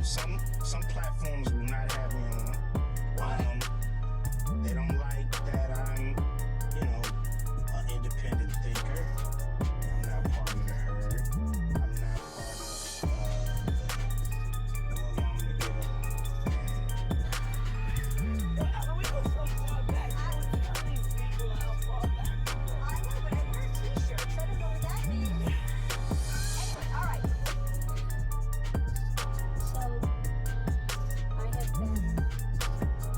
some platforms will not have me on. They don't like that I'm, an independent thinker. I'm not part of the herd. I'm not part of no one want me to get up. We go so far back. I was telling people how far back we go. I know, but I wear a t-shirt. So I don't know what that means. Anyway, all right. So, I have been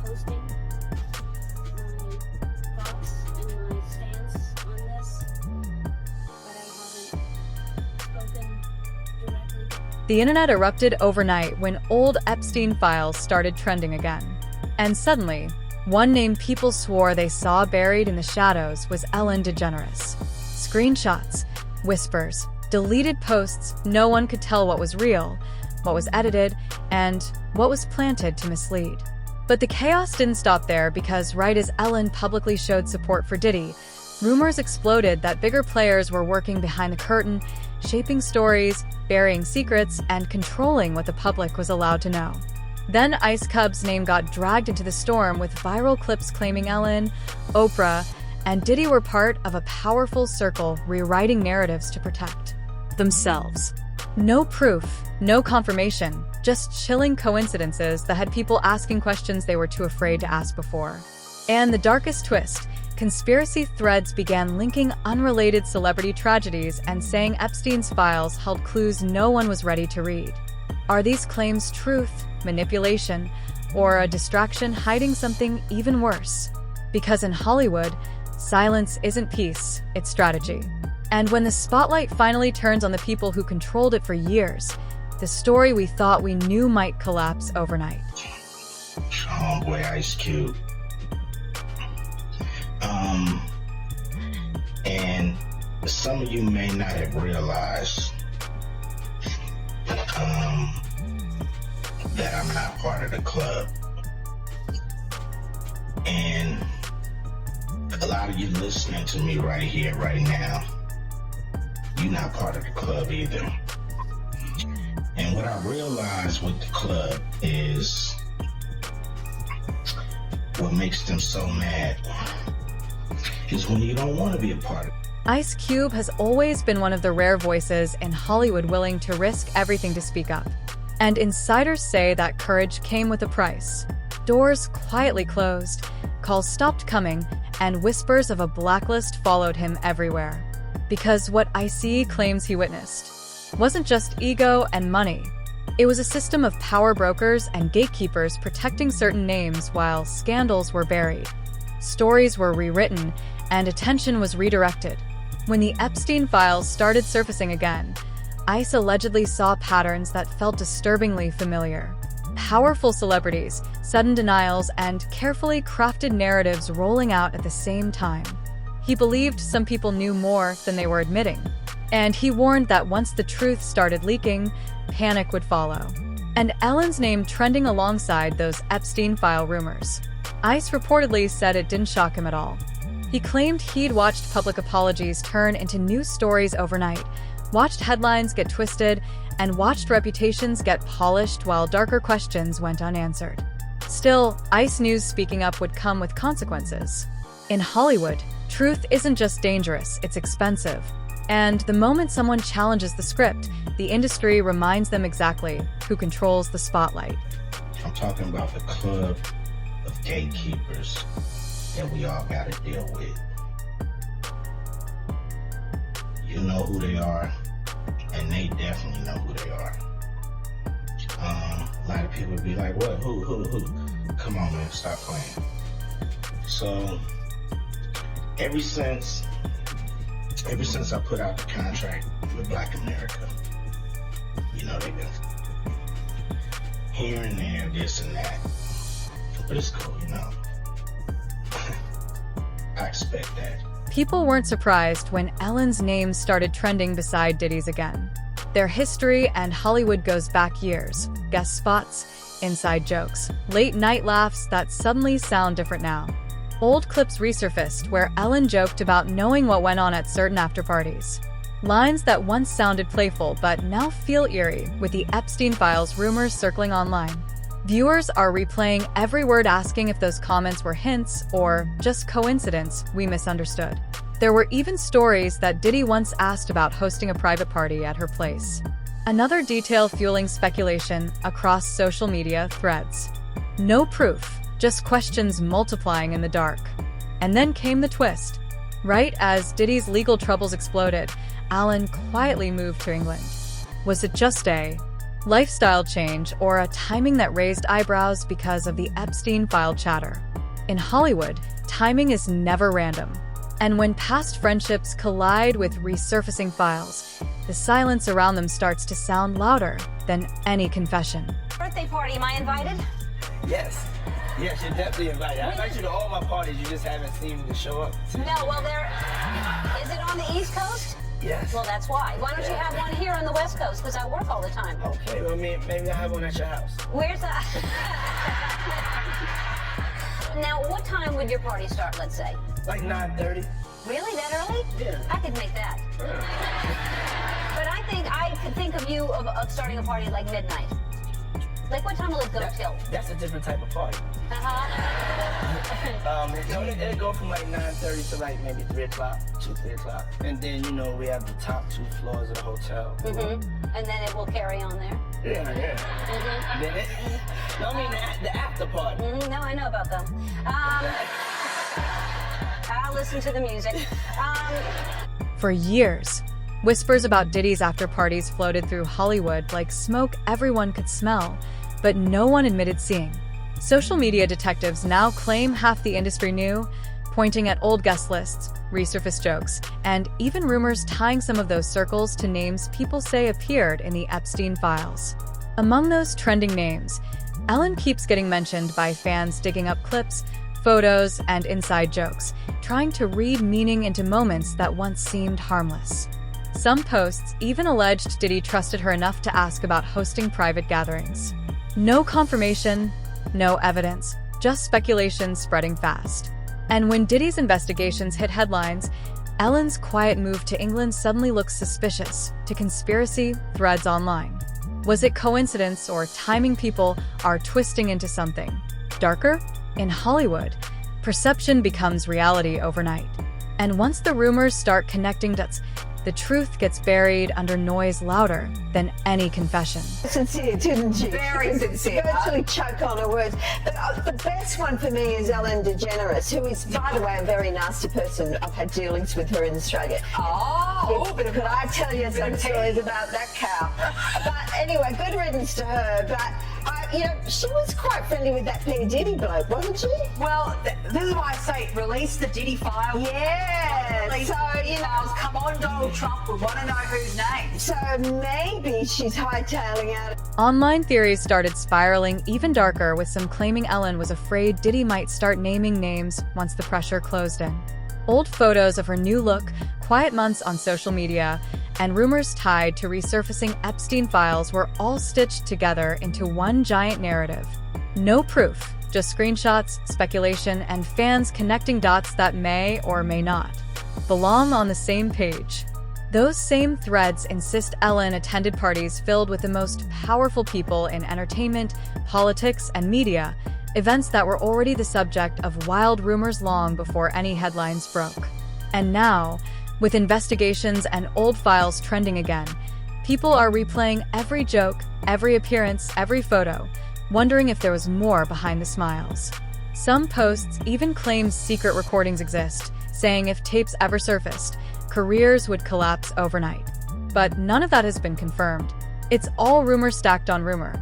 posting my thoughts and my stance on this, but I haven't spoken directly. The internet erupted overnight when old Epstein files started trending again. And suddenly, one name people swore they saw buried in the shadows was Ellen DeGeneres. Screenshots, whispers, deleted posts, no one could tell what was real, what was edited, and what was planted to mislead. But the chaos didn't stop there because right as Ellen publicly showed support for Diddy, rumors exploded that bigger players were working behind the curtain, shaping stories, burying secrets, and controlling what the public was allowed to know. Then Ice Cub's name got dragged into the storm with viral clips claiming Ellen, Oprah, and Diddy were part of a powerful circle rewriting narratives to protect themselves. No proof, no confirmation, just chilling coincidences that had people asking questions they were too afraid to ask before. And the darkest twist, conspiracy threads began linking unrelated celebrity tragedies and saying Epstein's files held clues no one was ready to read. Are these claims truth, manipulation, or a distraction hiding something even worse? Because in Hollywood, silence isn't peace, it's strategy. And when the spotlight finally turns on the people who controlled it for years, the story we thought we knew might collapse overnight. Homeboy Ice Cube. And some of you may not have realized that I'm not part of the club. And a lot of you listening to me right here, right now, you're not part of the club either. And what I realized with the club is what makes them so mad is when you don't want to be a part of it. Ice Cube has always been one of the rare voices in Hollywood willing to risk everything to speak up. And insiders say that courage came with a price. Doors quietly closed, calls stopped coming, and whispers of a blacklist followed him everywhere. Because what ICE claims he witnessed wasn't just ego and money. It was a system of power brokers and gatekeepers protecting certain names while scandals were buried. Stories were rewritten, and attention was redirected. When the Epstein files started surfacing again, ICE allegedly saw patterns that felt disturbingly familiar. Powerful celebrities, sudden denials, and carefully crafted narratives rolling out at the same time. He believed some people knew more than they were admitting. And he warned that once the truth started leaking, panic would follow. And Ellen's name trending alongside those Epstein file rumors. ICE reportedly said it didn't shock him at all. He claimed he'd watched public apologies turn into news stories overnight, watched headlines get twisted, and watched reputations get polished while darker questions went unanswered. Still, ICE News speaking up would come with consequences. In Hollywood, truth isn't just dangerous, it's expensive. And the moment someone challenges the script, the industry reminds them exactly who controls the spotlight. I'm talking about the club of gatekeepers that we all gotta deal with. You know who they are, and they definitely know who they are. A lot of people would be like, what, who? Come on, man, stop playing. So, ever since I put out the contract with Black America, they've been here and there, this and that. But it's cool, I expect that. People weren't surprised when Ellen's name started trending beside Diddy's again. Their history and Hollywood goes back years. Guest spots, inside jokes, late-night laughs that suddenly sound different now. Old clips resurfaced where Ellen joked about knowing what went on at certain after-parties. Lines that once sounded playful but now feel eerie with the Epstein files rumors circling online. Viewers are replaying every word, asking if those comments were hints or just coincidence we misunderstood. There were even stories that Diddy once asked about hosting a private party at her place. Another detail fueling speculation across social media threads. No proof, just questions multiplying in the dark. And then came the twist. Right as Diddy's legal troubles exploded, Alan quietly moved to England. Was it just a lifestyle change or a timing that raised eyebrows because of the Epstein file chatter? In Hollywood, timing is never random. And when past friendships collide with resurfacing files, the silence around them starts to sound louder than any confession. Birthday party, am I invited? Yes. Yes, you're definitely invited. I invite you to all my parties. You just haven't seen me to show up. No, well, is it on the East Coast? Yes. Well, that's why. Why don't you have one here on the West Coast? Because I work all the time. Okay, well, maybe I'll have one at your house. Where's that? Now, what time would your party start, let's say? Like 9:30. Really, that early? Yeah. I could make that. But I could think of you of starting a party at like midnight. Like, what time will it go till? That's a different type of party. Uh-huh. It'll go from like 9:30 to like maybe 3 o'clock, 3 o'clock. And then, we have the top 2 floors of the hotel. Mm-hmm. And then it will carry on there. Yeah. Mm-hmm. Then the after party. Mm-hmm. No, I know about them. I'll listen to the music. For years, whispers about Diddy's after parties floated through Hollywood like smoke everyone could smell, but no one admitted seeing. Social media detectives now claim half the industry knew, pointing at old guest lists, resurfaced jokes, and even rumors tying some of those circles to names people say appeared in the Epstein files. Among those trending names, Ellen keeps getting mentioned by fans digging up clips, photos, and inside jokes, trying to read meaning into moments that once seemed harmless. Some posts even alleged Diddy trusted her enough to ask about hosting private gatherings. No confirmation, no evidence, just speculation spreading fast. And when Diddy's investigations hit headlines, Ellen's quiet move to England suddenly looks suspicious to conspiracy threads online. Was it coincidence or timing? People are twisting into something darker? In Hollywood, perception becomes reality overnight. And once the rumors start connecting dots, the truth gets buried under noise louder than any confession. Sincere, didn't she? Very sincere. Virtually choke on her words. But the best one for me is Ellen Degeneres, who is, by the way, a very nasty person. I've had dealings with her in Australia. Oh, But could I tell you some stories about that cow? But anyway, good riddance to her. But she was quite friendly with that P. Diddy bloke, wasn't she? well, this is why I say release the Diddy file. Yeah. Release So, the files. Come on, Donald Trump. We want to know whose name. So maybe she's hightailing out. Online theories started spiraling even darker, with some claiming Ellen was afraid Diddy might start naming names once the pressure closed in. Old photos of her new look, quiet months on social media, and rumors tied to resurfacing Epstein files were all stitched together into one giant narrative. No proof, just screenshots, speculation, and fans connecting dots that may or may not belong on the same page. Those same threads insist Ellen attended parties filled with the most powerful people in entertainment, politics, and media, events that were already the subject of wild rumors long before any headlines broke. And now, with investigations and old files trending again, people are replaying every joke, every appearance, every photo, wondering if there was more behind the smiles. Some posts even claim secret recordings exist, saying if tapes ever surfaced, careers would collapse overnight. But none of that has been confirmed. It's all rumor stacked on rumor.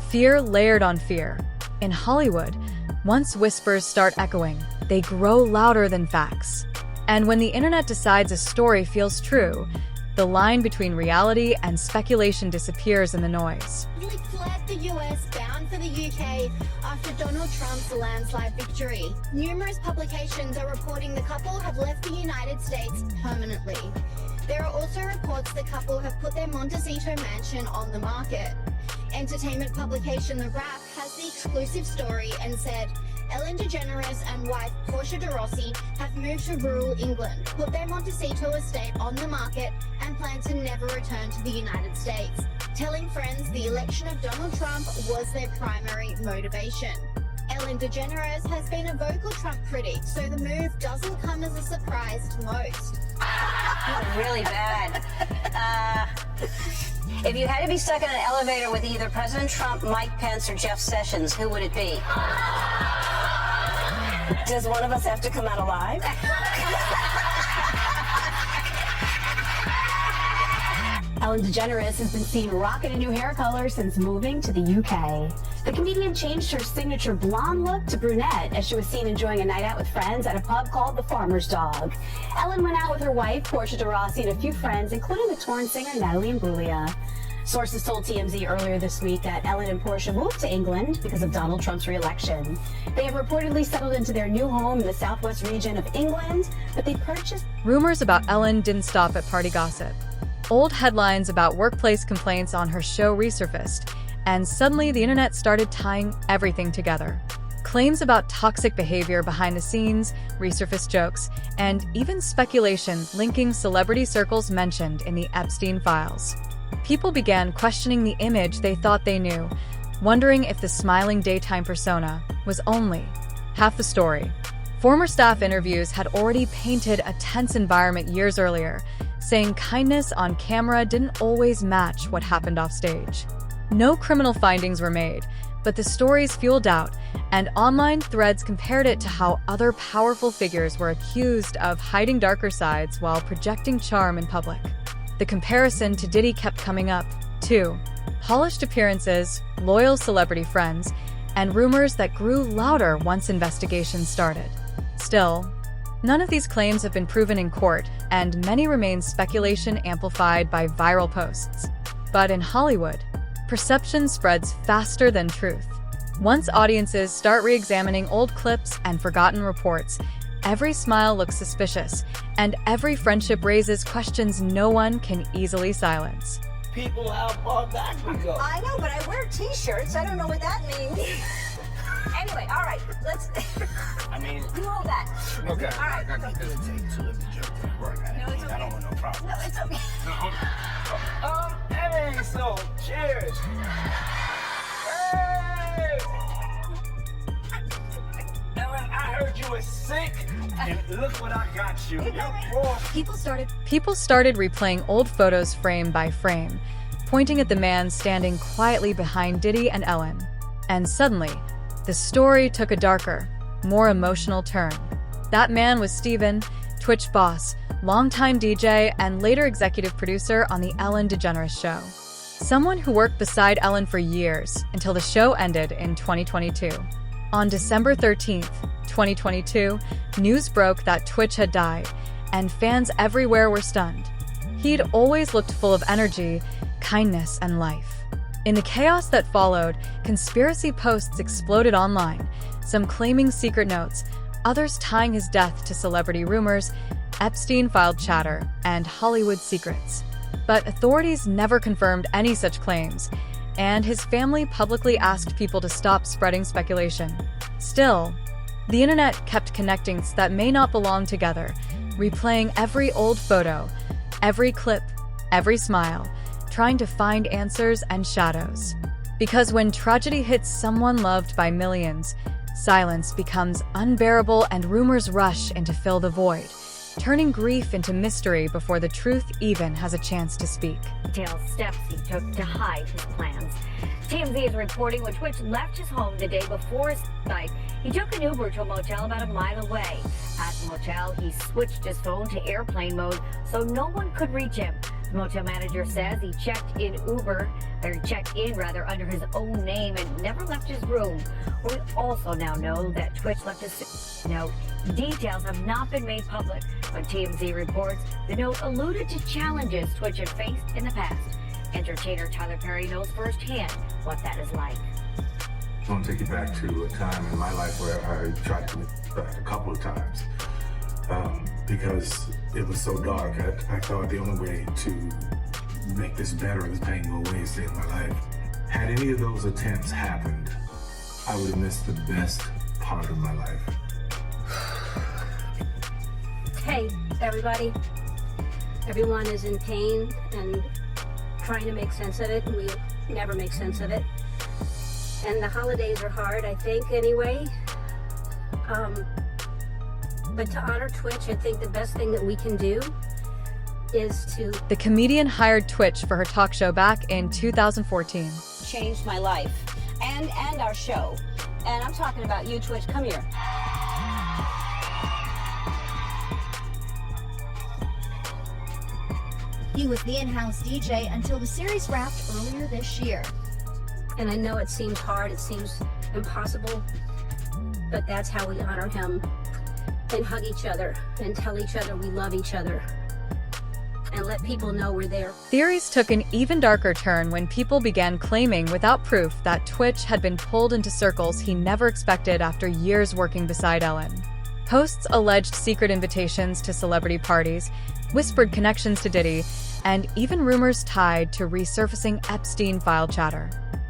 Fear layered on fear. In Hollywood, once whispers start echoing, they grow louder than facts. And when the internet decides a story feels true, the line between reality and speculation disappears in the noise. Fled the US, bound for the UK after Donald Trump's landslide victory. Numerous publications are reporting the couple have left the United States permanently. There are also reports the couple have put their Montecito mansion on the market. Entertainment publication The Wrap has the exclusive story and said, Ellen DeGeneres and wife Portia de Rossi have moved to rural England, put their Montecito estate on the market, and plan to never return to the United States, telling friends the election of Donald Trump was their primary motivation. Ellen DeGeneres has been a vocal Trump critic, so the move doesn't come as a surprise to most. Really bad. If you had to be stuck in an elevator with either President Trump, Mike Pence, or Jeff Sessions, who would it be? Does one of us have to come out alive? Ellen DeGeneres has been seen rocking a new hair color since moving to the UK. The comedian changed her signature blonde look to brunette as she was seen enjoying a night out with friends at a pub called The Farmer's Dog. Ellen went out with her wife, Portia de Rossi, and a few friends, including the torn singer Natalie Imbruglia. Sources told TMZ earlier this week that Ellen and Portia moved to England because of Donald Trump's re-election. They have reportedly settled into their new home in the southwest region of England, but they purchased... Rumors about Ellen didn't stop at party gossip. Old headlines about workplace complaints on her show resurfaced, and suddenly the internet started tying everything together. Claims about toxic behavior behind the scenes, resurfaced jokes, and even speculation linking celebrity circles mentioned in the Epstein files. People began questioning the image they thought they knew, wondering if the smiling daytime persona was only half the story. Former staff interviews had already painted a tense environment years earlier, saying kindness on camera didn't always match what happened offstage. No criminal findings were made, but the stories fueled doubt, and online threads compared it to how other powerful figures were accused of hiding darker sides while projecting charm in public. The comparison to Diddy kept coming up, too. Polished appearances, loyal celebrity friends, and rumors that grew louder once investigations started. Still, none of these claims have been proven in court, and many remain speculation amplified by viral posts. But in Hollywood, perception spreads faster than truth. Once audiences start re-examining old clips and forgotten reports, every smile looks suspicious, and every friendship raises questions no one can easily silence. People, how far back we go? I know, but I wear t-shirts. I don't know what that means. Anyway, all right, let's... I mean... You hold that. Okay. All right. I got this take two of the joke. No, it's okay. I don't want no problem. No, it's okay. Hey, so, cheers. Hey! Ellen, I heard you were sick, and look what I got you. People started replaying old photos frame by frame, pointing at the man standing quietly behind Diddy and Ellen. And suddenly, the story took a darker, more emotional turn. That man was Steven, Twitch boss, longtime DJ, and later executive producer on the Ellen DeGeneres Show. Someone who worked beside Ellen for years until the show ended in 2022. On December 13th, 2022, news broke that Twitch had died, and fans everywhere were stunned. He'd always looked full of energy, kindness, and life. In the chaos that followed, conspiracy posts exploded online, some claiming secret notes, others tying his death to celebrity rumors, Epstein-filed chatter, and Hollywood secrets. But authorities never confirmed any such claims, and his family publicly asked people to stop spreading speculation. Still, the internet kept connecting that may not belong together, replaying every old photo, every clip, every smile, trying to find answers and shadows. Because when tragedy hits someone loved by millions, silence becomes unbearable and rumors rush in to fill the void, turning grief into mystery before the truth even has a chance to speak. Details steps he took to hide his plans. TMZ is reporting when Twitch left his home the day before his night, he took an Uber to a motel about a mile away. At the motel, he switched his phone to airplane mode so no one could reach him. The motel manager says he checked in under his own name and never left his room. We also now know that Twitch left his note. Details have not been made public, but TMZ reports the note alluded to challenges Twitch had faced in the past. Entertainer Tyler Perry knows firsthand what that is like. I want to take you back to a time in my life where I tried to commit suicide a couple of times because it was so dark. I thought the only way to make this better, this pain go away, is to end my life. Had any of those attempts happened, I would have missed the best part of my life. Hey, everybody. Everyone is in pain and trying to make sense of it, and we never make sense of it. And the holidays are hard, I think, anyway. But to honor Twitch, I think the best thing that we can do is to... The comedian hired Twitch for her talk show back in 2014. Changed my life and our show. And I'm talking about you, Twitch. Come here. He was the in-house DJ until the series wrapped earlier this year. And I know it seems hard, it seems impossible, but that's how we honor him and hug each other and tell each other we love each other and let people know we're there. Theories took an even darker turn when people began claiming without proof that Twitch had been pulled into circles he never expected after years working beside Ellen. Hosts alleged secret invitations to celebrity parties, whispered connections to Diddy, and even rumors tied to resurfacing Epstein file chatter.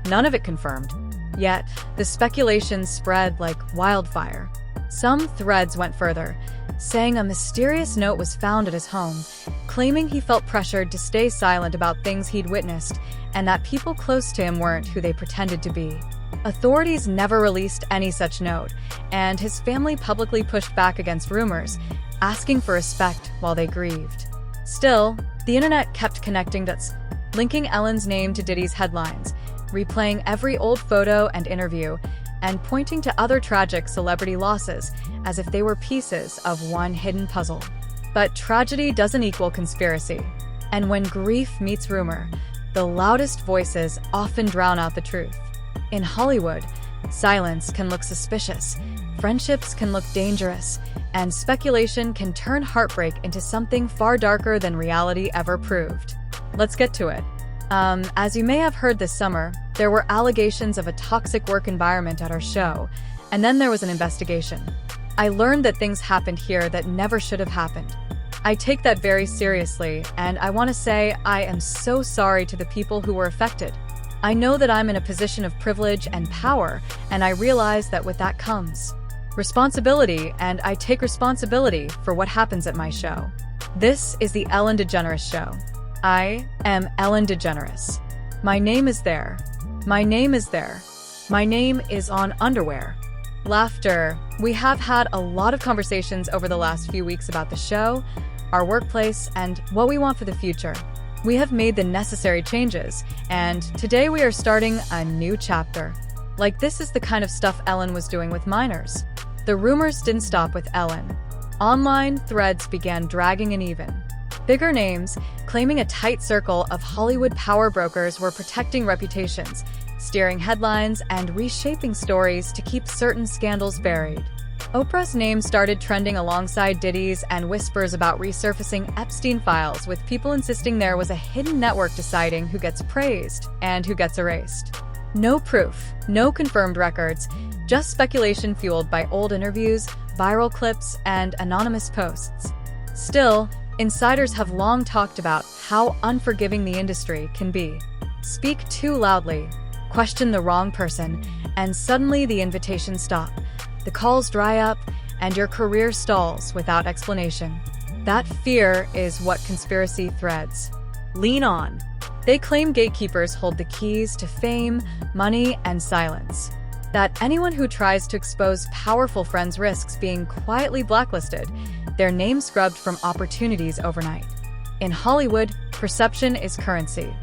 None of it confirmed. Yet, the speculation spread like wildfire. Some threads went further, saying a mysterious note was found at his home, claiming he felt pressured to stay silent about things he'd witnessed and that people close to him weren't who they pretended to be. Authorities never released any such note, and his family publicly pushed back against rumors, asking for respect while they grieved. Still, the internet kept connecting dots, linking Ellen's name to Diddy's headlines, replaying every old photo and interview, and pointing to other tragic celebrity losses as if they were pieces of one hidden puzzle. But tragedy doesn't equal conspiracy, and when grief meets rumor, the loudest voices often drown out the truth. In Hollywood, silence can look suspicious, friendships can look dangerous, and speculation can turn heartbreak into something far darker than reality ever proved. Let's get to it. As you may have heard this summer, there were allegations of a toxic work environment at our show, and then there was an investigation. I learned that things happened here that never should have happened. I take that very seriously, and I want to say I am so sorry to the people who were affected. I know that I'm in a position of privilege and power, and I realize that with that comes responsibility, and I take responsibility for what happens at my show. This is the Ellen DeGeneres Show. I am Ellen DeGeneres. My name is there. My name is there. My name is on underwear. Laughter. We have had a lot of conversations over the last few weeks about the show, our workplace, and what we want for the future. We have made the necessary changes, and today we are starting a new chapter. Like, this is the kind of stuff Ellen was doing with minors. The rumors didn't stop with Ellen. Online threads began dragging an even. Bigger names, claiming a tight circle of Hollywood power brokers, were protecting reputations, steering headlines, and reshaping stories to keep certain scandals buried. Oprah's name started trending alongside Diddy's, and whispers about resurfacing Epstein files, with people insisting there was a hidden network deciding who gets praised and who gets erased. No proof, no confirmed records, just speculation fueled by old interviews, viral clips, and anonymous posts. Still, insiders have long talked about how unforgiving the industry can be. Speak too loudly, question the wrong person, and suddenly the invitations stop. The calls dry up, and your career stalls without explanation. That fear is what conspiracy threads lean on. They claim gatekeepers hold the keys to fame, money, and silence. That anyone who tries to expose powerful friends risks being quietly blacklisted, their name scrubbed from opportunities overnight. In Hollywood, perception is currency.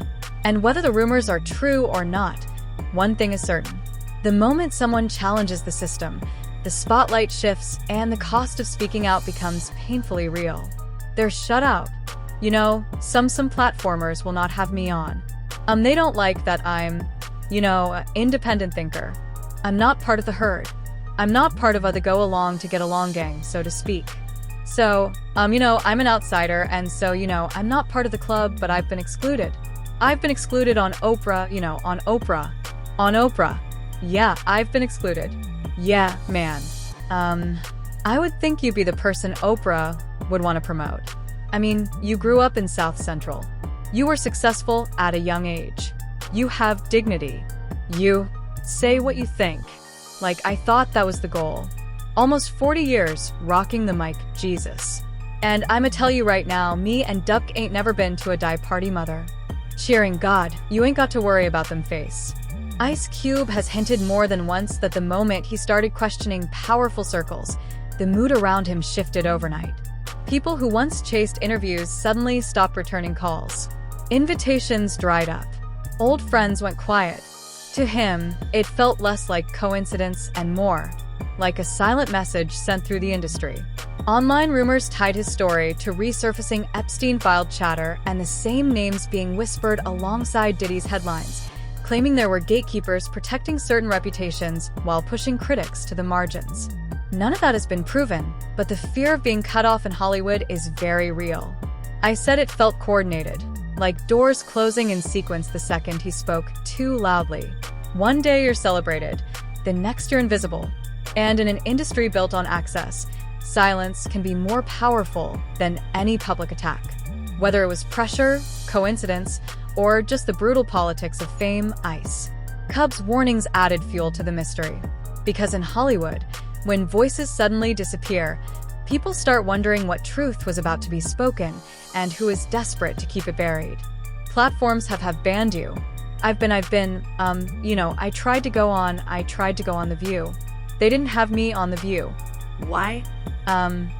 And whether the rumors are true or not, one thing is certain. The moment someone challenges the system, the spotlight shifts and the cost of speaking out becomes painfully real. They're shut out. You know, some platformers will not have me on. They don't like that I'm, independent thinker. I'm not part of the herd. I'm not part of the go along to get along gang, so to speak. So, I'm an outsider, and so, I'm not part of the club, but I've been excluded. I've been excluded on Oprah, on Oprah. On Oprah. Yeah, I've been excluded. Yeah, man. I would think you'd be the person Oprah would want to promote. I mean, you grew up in South Central. You were successful at a young age. You have dignity. You say what you think. Like I thought that was the goal. Almost 40 years, rocking the mic, Jesus. And I'ma tell you right now, me and Duck ain't never been to a die party, mother. Cheering, God, you ain't got to worry about them face. Ice Cube has hinted more than once that the moment he started questioning powerful circles, the mood around him shifted overnight. People who once chased interviews suddenly stopped returning calls. Invitations dried up. Old friends went quiet. To him, it felt less like coincidence and more like a silent message sent through the industry. Online rumors tied his story to resurfacing Epstein-filed chatter and the same names being whispered alongside Diddy's headlines, claiming there were gatekeepers protecting certain reputations while pushing critics to the margins. None of that has been proven, but the fear of being cut off in Hollywood is very real. I said it felt coordinated, like doors closing in sequence the second he spoke too loudly. One day you're celebrated, the next you're invisible. And in an industry built on access, silence can be more powerful than any public attack. Whether it was pressure, coincidence, or just the brutal politics of fame, Ice Cub's warnings added fuel to the mystery. Because in Hollywood, when voices suddenly disappear, people start wondering what truth was about to be spoken and who is desperate to keep it buried. Platforms have banned you. I tried to go on The View. They didn't have me on The View. Why?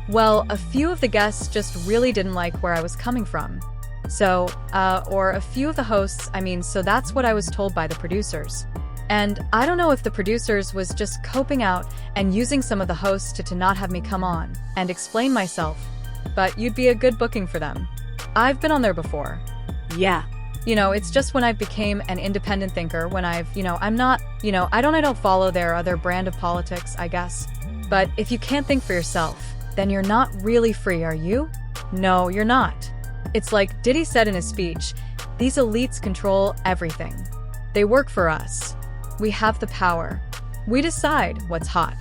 Well, a few of the guests just really didn't like where I was coming from. Or a few of the hosts, so that's what I was told by the producers. And I don't know if the producers was just coping out and using some of the hosts to not have me come on and explain myself, but you'd be a good booking for them. I've been on there before. Yeah. It's just when I've became an independent thinker, when I don't follow their other brand of politics, I guess. But if you can't think for yourself, then you're not really free, are you? No, you're not. It's like Diddy said in his speech, these elites control everything. They work for us. We have the power. We decide what's hot.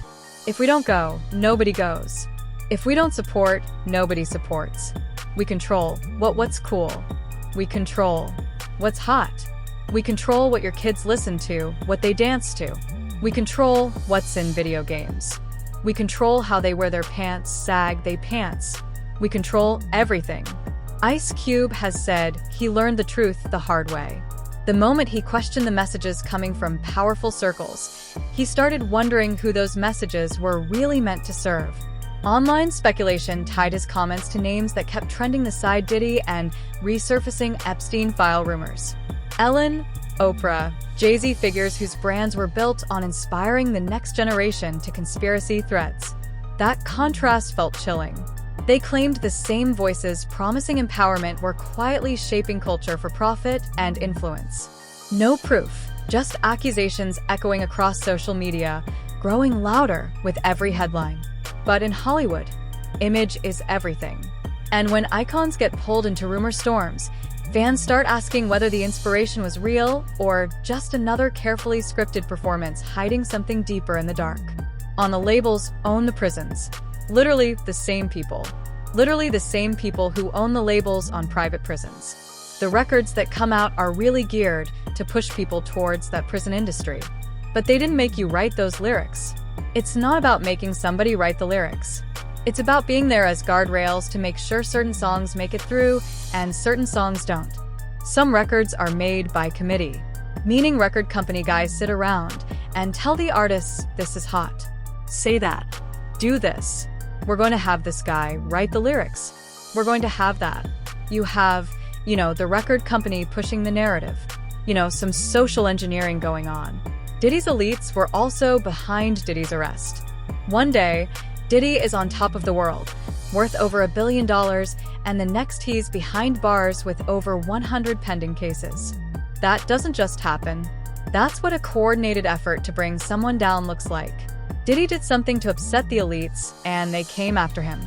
If we don't go, nobody goes. If we don't support, nobody supports. We control what's cool. We control what's hot. We control what your kids listen to, what they dance to. We control what's in video games. We control how they wear their pants, they pants. We control everything. Ice Cube has said he learned the truth the hard way. The moment he questioned the messages coming from powerful circles, he started wondering who those messages were really meant to serve. Online speculation tied his comments to names that kept trending the side Diddy and resurfacing Epstein file rumors. Ellen, Oprah, Jay-Z, figures whose brands were built on inspiring the next generation to conspiracy threats. That contrast felt chilling. They claimed the same voices promising empowerment were quietly shaping culture for profit and influence. No proof, just accusations echoing across social media, growing louder with every headline. But in Hollywood, image is everything. And when icons get pulled into rumor storms, fans start asking whether the inspiration was real or just another carefully scripted performance hiding something deeper in the dark. On the labels, own the prisons. Literally the same people who own the labels on private prisons. The records that come out are really geared to push people towards that prison industry. But they didn't make you write those lyrics. It's not about making somebody write the lyrics. It's about being there as guardrails to make sure certain songs make it through and certain songs don't. Some records are made by committee, meaning record company guys sit around and tell the artists, this is hot. Say that. Do this. We're going to have this guy write the lyrics. We're going to have that. You have, the record company pushing the narrative. Some social engineering going on. Diddy's elites were also behind Diddy's arrest. One day, Diddy is on top of the world, worth over $1 billion, and the next he's behind bars with over 100 pending cases. That doesn't just happen. That's what a coordinated effort to bring someone down looks like. Diddy did something to upset the elites, and they came after him.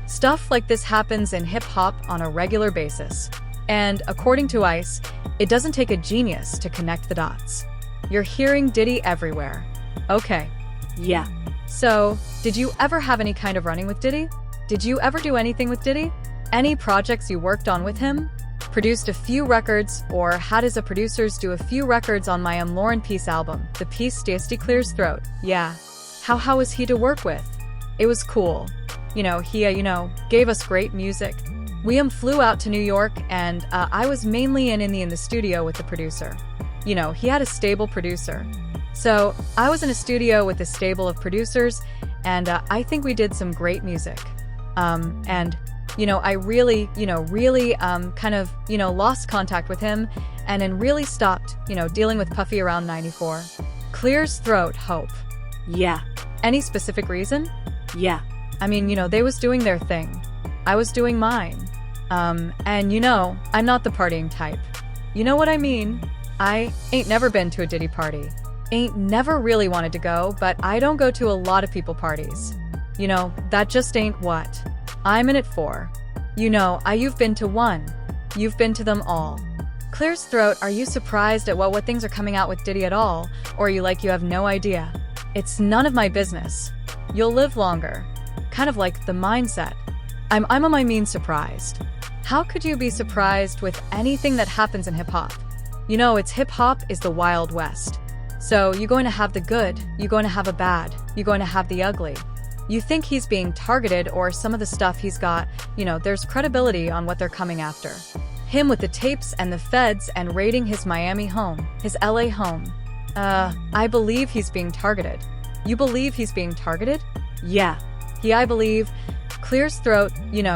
Stuff like this happens in hip-hop on a regular basis. And according to Ice, it doesn't take a genius to connect the dots. You're hearing Diddy everywhere. Okay. Yeah. So, did you ever have any kind of running with Diddy? Did you ever do anything with Diddy? Any projects you worked on with him? produced a few records, or had as a producers do a few records on my Lauren Peace album, the piece Tasty Clear's Throat. Yeah. How was he to work with? It was cool. He gave us great music. We flew out to New York, and I was mainly in the studio with the producer. He had a stable producer. So I was in a studio with a stable of producers, and I think we did some great music. I really lost contact with him, and then really stopped, dealing with Puffy around 94. Clear's Throat, Hope. Yeah. Any specific reason? Yeah. They was doing their thing. I was doing mine. I'm not the partying type. You know what I mean? I ain't never been to a Diddy party. Ain't never really wanted to go, but I don't go to a lot of people parties. That just ain't what I'm in it for. You've been to one. You've been to them all. Clear's Throat, are you surprised at what things are coming out with Diddy at all? Or are you like you have no idea? It's none of my business. You'll live longer. Kind of like the mindset. I'm on my mean surprised. How could you be surprised with anything that happens in hip-hop? It's hip-hop is the Wild West. So you're going to have the good, you're going to have a bad, you're going to have the ugly. You think he's being targeted, or some of the stuff he's got, there's credibility on what they're coming after. Him with the tapes and the feds and raiding his Miami home, his LA home. I believe he's being targeted. You believe he's being targeted? Yeah. I believe Clear's Throat,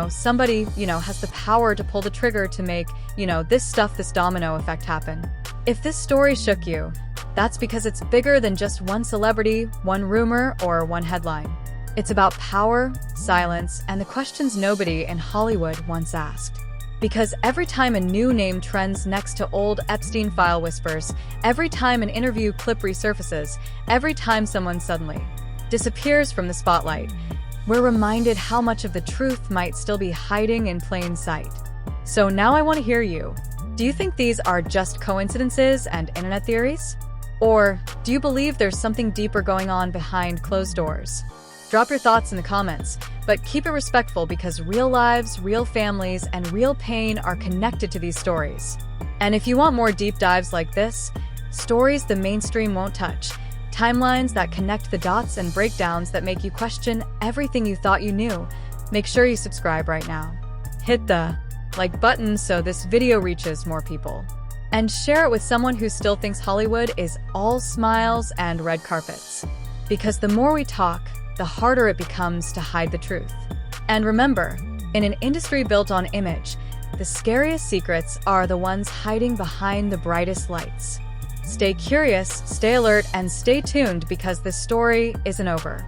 somebody, has the power to pull the trigger to make, this domino effect happen. If this story shook you, that's because it's bigger than just one celebrity, one rumor, or one headline. It's about power, silence, and the questions nobody in Hollywood once asked. Because every time a new name trends next to old Epstein file whispers, every time an interview clip resurfaces, every time someone suddenly disappears from the spotlight, we're reminded how much of the truth might still be hiding in plain sight. So now I want to hear you. Do you think these are just coincidences and internet theories? Or do you believe there's something deeper going on behind closed doors? Drop your thoughts in the comments, but keep it respectful because real lives, real families, and real pain are connected to these stories. And if you want more deep dives like this, stories the mainstream won't touch, timelines that connect the dots, and breakdowns that make you question everything you thought you knew, make sure you subscribe right now. Hit the like button so this video reaches more people. And share it with someone who still thinks Hollywood is all smiles and red carpets. Because the more we talk, the harder it becomes to hide the truth. And remember, in an industry built on image, the scariest secrets are the ones hiding behind the brightest lights. Stay curious, stay alert, and stay tuned because this story isn't over.